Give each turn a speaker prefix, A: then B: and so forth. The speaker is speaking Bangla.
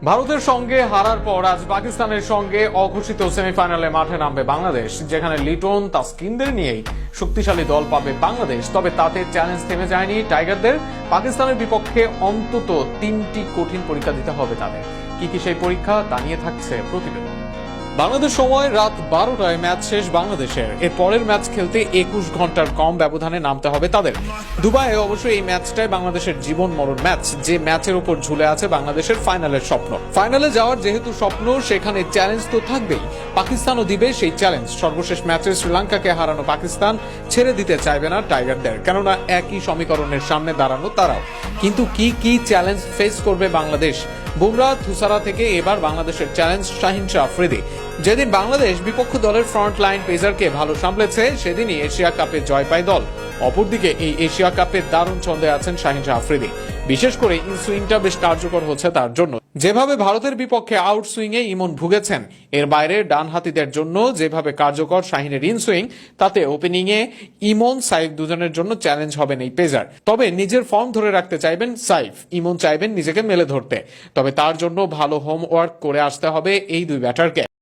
A: ভারতের সঙ্গে হারার পর আজ পাকিস্তানের সঙ্গে অঘোষিত সেমিফাইনালে মাঠে নামবে বাংলাদেশ, যেখানে লিটন তাসকিনদের নিয়েই শক্তিশালী দল পাবে বাংলাদেশ। তবে তাতে চ্যালেঞ্জ থেমে যায়নি টাইগারদের। পাকিস্তানের বিপক্ষে অন্তত 3টি কঠিন পরীক্ষা দিতে হবে তাদের। কি কি সেই পরীক্ষা তা নিয়ে থাকছে প্রতিবেদন। বাংলাদেশ সময় রাত 12টায় ম্যাচ শেষ বাংলাদেশের। এর পরের ম্যাচ খেলতে 21 ঘন্টার কম ব্যবধানে নামতে হবে তাদের। দুবাইয়ে অবশ্যই এই ম্যাচটাই বাংলাদেশের জীবন মরণ ম্যাচ, যে ম্যাচের উপর ঝুলে আছে বাংলাদেশের ফাইনালের স্বপ্ন। ফাইনালে যাওয়ার যেহেতু স্বপ্ন, সেখানে চ্যালেঞ্জ তো থাকবেই। পাকিস্তানও দিবে সেই চ্যালেঞ্জ। সর্বশেষ ম্যাচে শ্রীলঙ্কাকে হারানো পাকিস্তান ছেড়ে দিতে চাইবে না টাইগারদের, কেননা একই সমীকরণের সামনে দাঁড়ানো তারাও। কিন্তু কি কি চ্যালেঞ্জ ফেস করবে বাংলাদেশ? বুমরা থুসারা থেকে এবার বাংলাদেশের চ্যালেঞ্জ শাহিন শাহ আফ্রিদি। যেদিন বাংলাদেশ বিপক্ষ দলের ফ্রন্ট লাইন পেসারকে ভালো সামলেছে, সেদিনই এশিয়া কাপে জয় পায় দল। অপরদিকে এই এশিয়া কাপে দারুণ ছন্দে আছেন শাহিন শাহ আফ্রিদি। বিশেষ করে ইনসুইংটা বেশ কার্যকর হচ্ছে তার জন্য। যেভাবে ভারতের বিপক্ষে আউট সুইং এ ইমন ভুগেছেন, এর বাইরে ডানহাতিদের জন্য যেভাবে কার্যকর শাহিনের ইনসুইং, তাতে ওপেনিং এ ইমন সাইফ দুজনের জন্য চ্যালেঞ্জ হবেন এই পেসার। তবে নিজের ফর্ম ধরে রাখতে চাইবেন সাইফ, ইমন চাইবেন নিজেকে মেলে ধরতে। তবে তার জন্য ভালো হোমওয়ার্ক করে আসতে হবে এই দুই ব্যাটারকে।